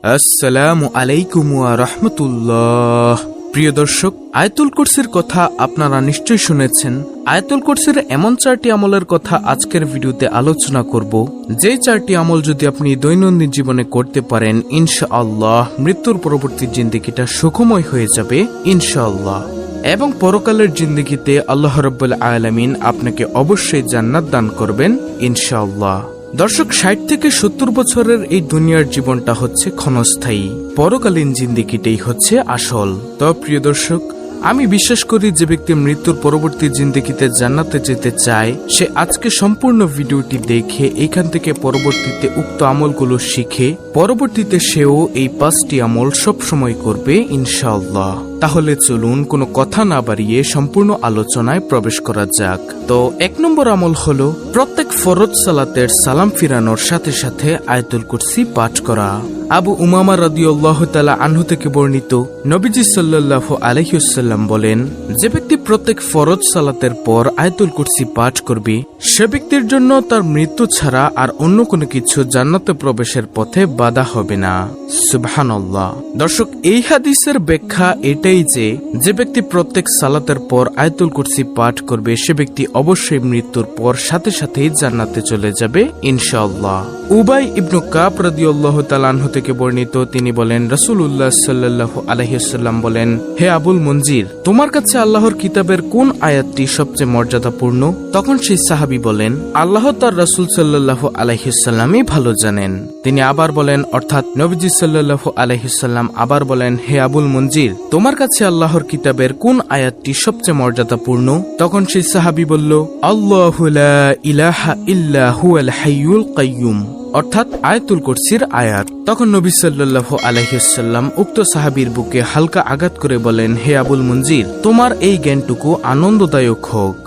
আসসালামু আলাইকুম ওয়া রাহমাতুল্লাহ। প্রিয় দর্শক, আয়াতুল কুরসির কথা আপনারা নিশ্চয়ই শুনেছেন। আয়াতুল কুরসির এমন 4টি আমলের কথা আজকের ভিডিওতে আলোচনা করব, যে 4টি আমল যদি আপনি দৈনন্দিন জীবনে করতে পারেন, ইনশাআল্লাহ মৃত্যুর পরবর্তী জিন্দেগিটা সুখময় হয়ে যাবে ইনশাআল্লাহ, এবং পরকালের জিন্দেগিতে আল্লাহ রাব্বুল আলামিন আপনাকে অবশ্যই জান্নাত দান করবেন ইনশাআল্লাহ। দর্শক, 60 থেকে 70 বছরের এই দুনিয়ার জীবনটা হচ্ছে ক্ষণস্থায়ী, পরকালীন জিন্দেগিটাই হচ্ছে আসল। তো প্রিয় দর্শক, আমি বিশ্বাস করি যে ব্যক্তি মৃত্যুর পরবর্তী জিন্দেগিতে জান্নাতে যেতে চায়, সে আজকে সম্পূর্ণ ভিডিওটি দেখে এখান থেকে পরবর্তীতে উক্ত আমলগুলো শিখে পরবর্তীতে সেও এই 5টি আমল সব সময় করবে ইনশাআল্লাহ। তাহলে চলুন কোনো কথা না বাড়িয়ে সম্পূর্ণ আলোচনায় প্রবেশ করা যাক। তো 1 নম্বর আমল হলো প্রত্যেক ফরজ সালাতের সালাম ফিরানোর সাথে সাথে আয়াতুল কুরসি পাঠ করা। আবু উমামা রাদিয়াল্লাহু তাআলা আনহু থেকে বর্ণিত, নবীজি সাল্লাল্লাহু আলাইহি ওয়াসাল্লাম বলেন, যে ব্যক্তি প্রত্যেক ফরজ সালাতের পর আয়াতুল কুরসি পাঠ করবে, সে ব্যক্তির জন্য তার মৃত্যু ছাড়া আর অন্য কোনো কিছু জান্নাতে প্রবেশের পথে বাধা হবে না। সুবহানাল্লাহ। দর্শক, এই হাদিসের ব্যাখ্যা এটাই যে ব্যক্তি প্রত্যেক সালাতের পর আয়াতুল কুরসি পাঠ করবে, সে ব্যক্তি অবশ্যই মৃত্যুর পর সাথে সাথেই জান্নাতে চলে যাবে ইনশাআল্লাহ। উবাই ইবনু কাব রাদিয়াল্লাহু তাআলা আনহু থেকে বর্ণিত, তিনি বলেন, রাসূলুল্লাহ সাল্লাল্লাহু আলাইহি ওয়াসাল্লাম বলেন, হে আবুল মনজির, তোমার কাছে আল্লাহর কিতাবের কোন আয়াতটি সবচেয়ে মর্যাদাপূর্ণ? তখন সেই সাহাবী বলেন, আল্লাহ তার রাসূল সাল্লাল্লাহু আলাইহি ওয়াসাল্লামই ভালো জানেন। তিনি আবার বলেন, অর্থাৎ নবীজি সাল্লাল্লাহু আলাইহি ওয়াসাল্লাম আবার বলেন, হে আবুল মনজির, তোমার কাছে আল্লাহর কিতাবের কোন আয়াতটি সবচেয়ে মর্যাদাপূর্ণ? তখন সেই সাহাবী বলল, আল্লাহু লা ইলাহা ইল্লা হুয়াল হাইয়ুল কাইয়ুম, অর্থাৎ আয়াতুল কুরসির আয়াত। তখন নবী সাল্লাল্লাহু আলাইহি ওয়াসাল্লাম উক্ত সাহাবীর বুকে হালকা আঘাত করে বলেন, হে আবুল মনজির, তোমার এই জ্ঞানটুকু আনন্দদায়ক হোক।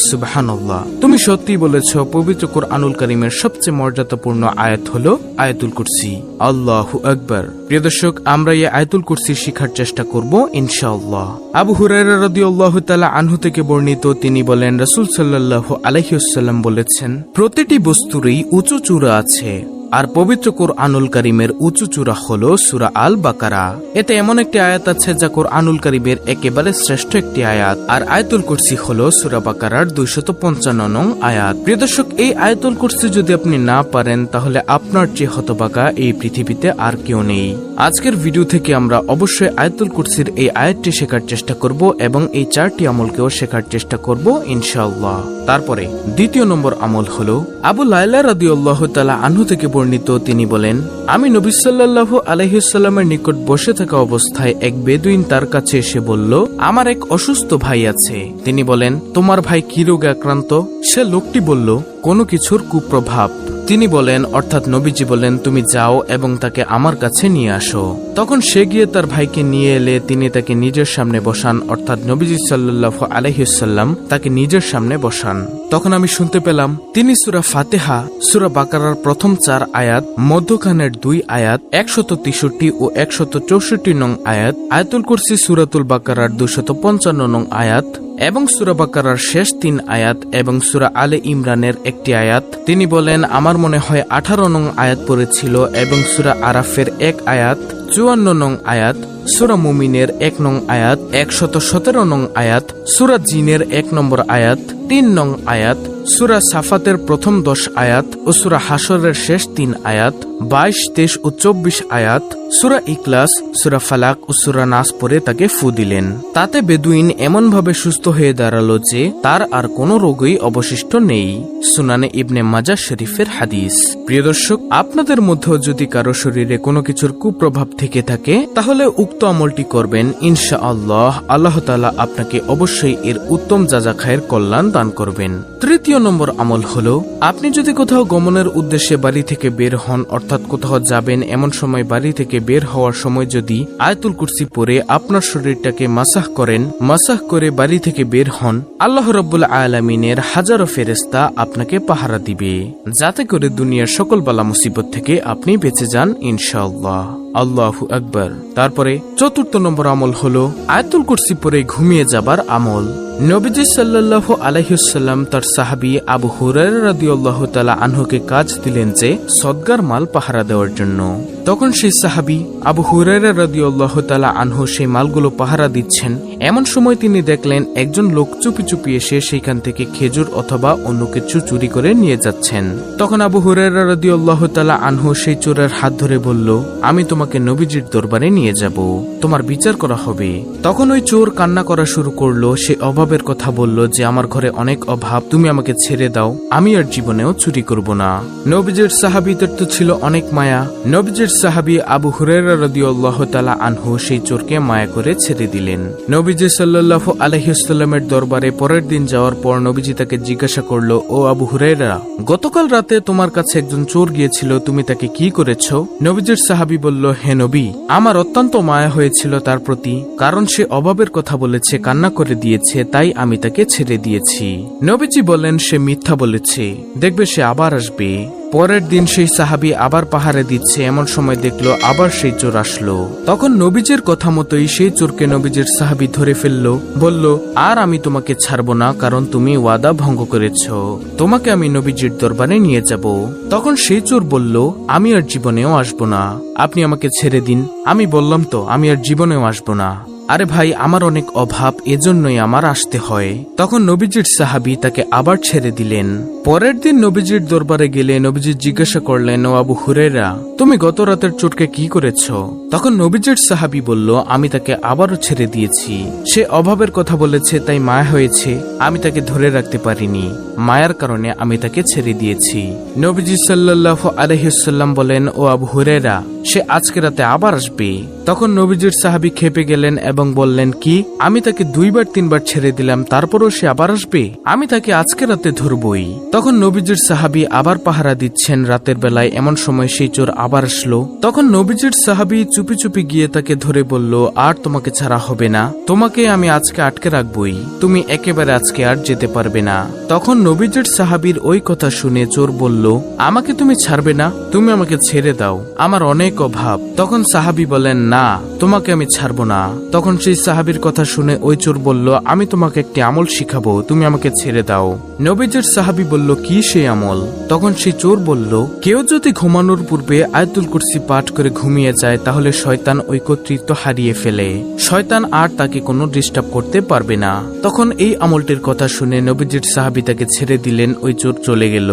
সুবহানাল্লাহ। তুমি সত্যি বলেছ, পবিত্র কুরআনুল কারীমের সবচেয়ে মর্যাদাপূর্ণ আয়াত হলো আয়াতুল কুরসি। আল্লাহু আকবার। প্রিয় দর্শক, আমরা এই আয়াতুল কুরসি শিখার চেষ্টা করব ইনশাআল্লাহ। আবু হুরায়রা রাদিয়াল্লাহু তাআলা আনহু থেকে বর্ণিত, তিনি বলেন, রাসূল সাল্লাল্লাহু আলাইহি ওয়াসাল্লাম বলেছেন, প্রতিটি বস্তুরই উঁচু চূড়া আছে, আর পবিত্র কুরআনুল কারীমের উঁচু চূড়া হলো সূরা আল বাকারা। এতে এমন একটি আয়াত আছে যা কুরআনুল কারীমের একেবারে শ্রেষ্ঠ একটি আয়াত, আর আয়াতুল কুরসি হলো সূরা বাকারার 255 নং আয়াত। প্রিয় দর্শক, এই আয়াতুল কুরসি যদি আপনি না পারেন, তাহলে আপনার চেয়ে হতভাগা এই পৃথিবীতে আর কেউ নেই। আজকের ভিডিও থেকে আমরা অবশ্যই আয়াতুল কুরসির এই আয়াতটি শেখার চেষ্টা করব এবং এই 4টি আমলকেও শেখার চেষ্টা করব ইনশাআল্লাহ। তারপরে 2 নম্বর আমল হলো আবু লায়লা রাদিয়াল্লাহু তাআলা আনহু থেকে বর্ণিত, তিনি বলেন, আমি নবী সাল্লাল্লাহু আলাইহি ওয়াসাল্লামের নিকট বসে থাকা অবস্থায় এক বেদুইন তার কাছে এসে বলল, আমার এক অসুস্থ ভাই আছে। তিনি বলেন, তোমার ভাই কি রোগে আক্রান্ত? সে লোকটি বলল, কোনো কিছুর কুপ্রভাব। তিনি বলেন, অর্থাৎ নবীজি বলেন, তুমি যাও এবং তাকে আমার কাছে নিয়ে আসো। তখন সে গিয়ে তার ভাইকে নিয়ে এলে তিনি তাকে নিজের সামনে বসান, অর্থাৎ নবীজি সাল্লাল্লাহু আলাইহি ওয়াসাল্লাম তাকে নিজের সামনে বসান। তখন আমি শুনতে পেলাম তিনি সূরা ফাতিহা, সূরা বাকারার প্রথম 4 আয়াত, মধ্যখানের 2 আয়াত, 163 ও 164 নং আয়াত, আয়াতুল কুরসি সূরাতুল বাকারার 255 নং আয়াত এবং সূরা বাকারার শেষ 3 আয়াত এবং সূরা আলে ইমরানের একটি আয়াত। তিনি বলেন, আমার মনে হয় 18 নং আয়াত পড়েছিল, এবং সূরা আরাফের 1 আয়াত, 54 নং আয়াত, সূরা মুমিনের 1 নং আয়াত, 117 নং আয়াত, সূরা জিনের 1 নম্বর আয়াত, 3 নং আয়াত, সূরা সাফাতের প্রথম 10 আয়াত ও সূরা হাশরের শেষ 3 আয়াত, 22, 23 ও 24 আয়াত, সূরা ইখলাস, সূরা ফালাক ও সূরা নাস পড়ে তাকে ফু দিলেন। তাতে বেদুইন এমন ভাবে সুস্থ হয়ে দাঁড়ালো যে তার আর কোনো রোগই অবশিষ্ট নেই। সুনানে ইবনে মাজাহ শরীফের হাদিস। প্রিয় দর্শক, আপনাদের মধ্যেও যদি কারো শরীরে কোনো কিছুর কুপ্রভাব থেকে থাকে, তাহলে উক্ত আমলটি করবেন ইনশাআল্লাহ। আল্লাহ তাআলা আপনাকে অবশ্যই এর উত্তম যাজাখায়ের কল্যাণ দান করবেন। 3 নম্বর আমল হলো, আপনি যদি কোথাও গমনের উদ্দেশ্যে বাড়ি থেকে বের হন, অর্থাৎ কোথাও যাবেন, এমন সময় বাড়ি থেকে বের হওয়ার সময় যদি আয়াতুল কুরসি পড়ে আপনার শরীরটাকে মাসাহ করেন, মাসাহ করে বাড়ি থেকে বের হন, আল্লাহ রাব্বুল আলামিনের হাজারো ফেরেশতা আপনাকে পাহারা দিবে, যাতে করে দুনিয়ার সকল বালা মুসিবত থেকে আপনি বেঁচে যান ইনশাআল্লাহ। আল্লাহু আকবার। তারপরে চতুর্থ নম্বর আমল হলো আয়াতুল কুরসি পড়ে ঘুমিয়ে যাবার আমল। নবীজি সাল্লাল্লাহু আলাইহি ওয়াসাল্লাম তার সাহাবী আবু হুরায়রা রাদিয়াল্লাহু তাআলা আনহুকে কাজ দিলেন যে সদগার মাল পাহারা দেওয়ার জন্য। তখন সেই সাহাবী আবু হুরায়রা রাদিয়াল্লাহু তাআলা আনহু সেই মালগুলো পাহারা দিচ্ছেন। এমন সময় তিনি দেখলেন একজন লোক চুপি চুপি এসে সেখান থেকে খেজুর অথবা অন্য কিছু চুরি করে নিয়ে যাচ্ছেন। তখন আবু হুরায়রা রাদিয়াল্লাহু তাআলা আনহু সেই চোরের হাত ধরে বলল, আমি তোমাকে নবীজির দরবারে নিয়ে যাব, তোমার বিচার করা হবে। তখন ওই চোর কান্না করা শুরু করলো। সে অভাবের কথা বলল যে আমার ঘরে অনেক অভাব, তুমি আমাকে ছেড়ে দাও, আমি আর জীবনেও চুরি করব না। নবীজির সাহাবীদের তো ছিল অনেক মায়া। নবীজির সাহাবী আবু হুরায়রা রাদিয়াল্লাহু তাআলা আনহু সেই চোরকে মায়া করে ছেড়ে দিলেন। নবীজি সাল্লাল্লাহু আলাইহি ওয়াসাল্লামের দরবারে পরের দিন যাওয়ার পর নবীজি তাকে জিজ্ঞাসা করলো, ও আবু হুরায়রা, গতকাল রাতে তোমার কাছে একজন চোর গিয়েছিল, তুমি তাকে কি করেছো? নবীজির সাহাবী বলল, হে নবী, আমার অত্যন্ত মায়া হয়েছিল তার প্রতি, কারণ সে অভাবের কথা বলেছে, কান্না করে দিয়েছে, তাই আমি তাকে ছেড়ে দিয়েছি। নবীজি বললেন, সে মিথ্যা বলেছে, দেখবে সে আবার আসবে। পরের দিন সেই সাহাবী আবার পাহারা দিচ্ছে। এমন সময় দেখলো আবার সেই চোর আসলো। তখন নবীজির কথা মতোই সেই চোরকে নবীজির সাহাবী ধরে ফেললো, বলল, আর আমি তোমাকে ছাড়বো না, কারণ তুমি ওয়াদা ভঙ্গ করেছো, তোমাকে আমি নবীজির দরবারে নিয়ে যাব। তখন সেই চোর বলল, আমি আর জীবনেও আসবো না, আপনি আমাকে ছেড়ে দিন। আমি বললাম তো আমি আর জীবনেও আসবো না। আরে ভাই, আমার অনেক অভাব, এজন্যই আমার আসতে হয়। তখন নবীজির সাহাবী তাকে আবার ছেড়ে দিলেন। পরের দিন নবীজির দরবারে গেলে নবীজি জিজ্ঞাসা করলেন, ও আবু হুরায়রা, তুমি গত রাতের চোরকে কি করেছো? তখন নবীজির সাহাবী বলল, আমি তাকে আবারও ছেড়ে দিয়েছি, সে অভাবের কথা বলেছে, তাই মায়া হয়েছে, আমি তাকে ধরে রাখতে পারিনি, মায়ার কারণে আমি তাকে ছেড়ে দিয়েছি। নবীজি সাল্লাল্লাহু আলাইহি ওয়াসাল্লাম বলেন, ও আবু হুরায়রা, সে আজকে রাতে আবার আসবে। তখন নবীজির সাহাবী খেপে গেলেন এবং বললেন, কি, আমি তাকে 2-3বার ছেড়ে দিলাম, তারপরও সে আবার আসবে? আমি তাকে আজকে রাতে ধরবই। তখন নবীজির সাহাবী আবার পাহারা দিচ্ছেন রাতের বেলায়। এমন সময় সেই চোর আবার আসলো। তখন নবীজির সাহাবী চুপি চুপি গিয়ে তাকে ধরে বলল, আর তোমাকে ছাড়া হবে না, তোমাকে আমি আজকে আটকে রাখবই, তুমি একেবারে আজকে আর যেতে পারবে না। তখন নবীজির সাহাবীর ওই কথা শুনে চোর বলল, আমাকে তুমি ছাড়বে না, তুমি আমাকে ছেড়ে দাও, আমার অনেক অভাব। তখন সাহাবী বলেন, না, তোমাকে আমি ছাড়বো না। তখন সেই সাহাবীর কথা শুনে ওই চোর বলল, আমি তোমাকে একটি আমল শিখাবো, তুমি আমাকে ছেড়ে দাও। নবীজির সাহাবী বলল, কি সেই আমল? তখন সেই চোর বলল, কেউ যদি ঘুমানোর পূর্বে আয়াতুল কুরসি পাঠ করে ঘুমিয়ে যায়, তাহলে শয়তান ওই কর্তৃত্ব হারিয়ে ফেলে, শয়তান আর তাকে কোনো ডিস্টার্ব করতে পারবে না। তখন এই আমলটির কথা শুনে নবীজির সাহাবী তাকে ছেড়ে দিলেন। ওই চোর চলে গেল।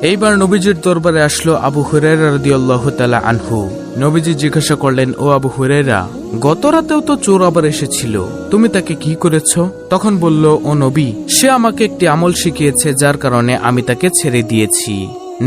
এইবার নবীজির দরবারে আসলো আবু হুরায়রা রাদিয়াল্লাহু তাআলা আনহু। নবীজি জিজ্ঞাসা করলেন, ও আবু হুরায়রা, গত রাতেও তো চোর আবার এসেছিল, তুমি তাকে কি করেছো? তখন বলল, ও নবী, সে আমাকে একটি আমল শিখিয়েছে, যার কারণে আমি তাকে ছেড়ে দিয়েছি।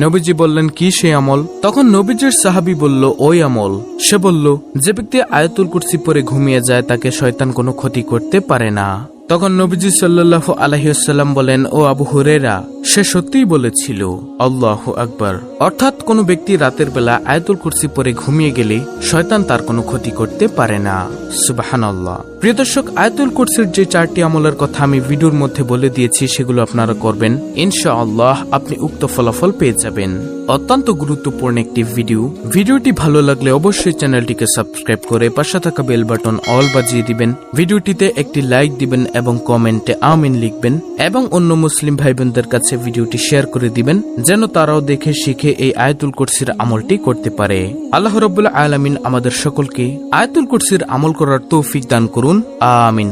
নবীজি বললেন, কি সেই আমল? তখন নবীজির সাহাবী বলল, ওই আমল। সে বলল, যে ব্যক্তি আয়াতুল কুরসি পড়ে ঘুমিয়ে যায়, তাকে শয়তান কোনো ক্ষতি করতে পারে না। তখন নবীজি সাল্লাল্লাহু আলাইহি ওয়াসাল্লাম বলেন, ও আবু হুরায়রা, সে সত্যিই বলেছিল। আল্লাহু আকবার। অর্থাৎ কোনো ব্যক্তি রাতের বেলা আয়াতুল কুরসি পড়ে ঘুমিয়ে গেলে শয়তান তার কোনো ক্ষতি করতে পারে না। সুবহানাল্লাহ। প্রিয় দর্শক, আয়াতুল কুরসির যে 4টি আমলের কথা আমি ভিডিওর মধ্যে বলে দিয়েছি, সেগুলো আপনারা করবেন, ইনশাআল্লাহ আপনি উক্ত ফলাফল পেয়ে যাবেন। অত্যন্ত গুরুত্বপূর্ণ একটি ভিডিওটি ভালো লাগলে অবশ্যই চ্যানেলটিকে সাবস্ক্রাইব করে পাশে থাকা বেল বাটন অল বাজিয়ে দিবেন। ভিডিওটিতে একটি লাইক দিবেন এবং কমেন্টে আমিন লিখবেন এবং অন্য মুসলিম ভাই বোনদের কাছে ভিডিওটি শেয়ার করে দিবেন, যেন তারাও দেখে শিখে এই আয়াতুল কুরসির আমলটি করতে পারে। আল্লাহ রাব্বুল আলামিন আমাদের সকলকে আয়াতুল কুরসির আমল করার তৌফিক দান করুন। আমিন।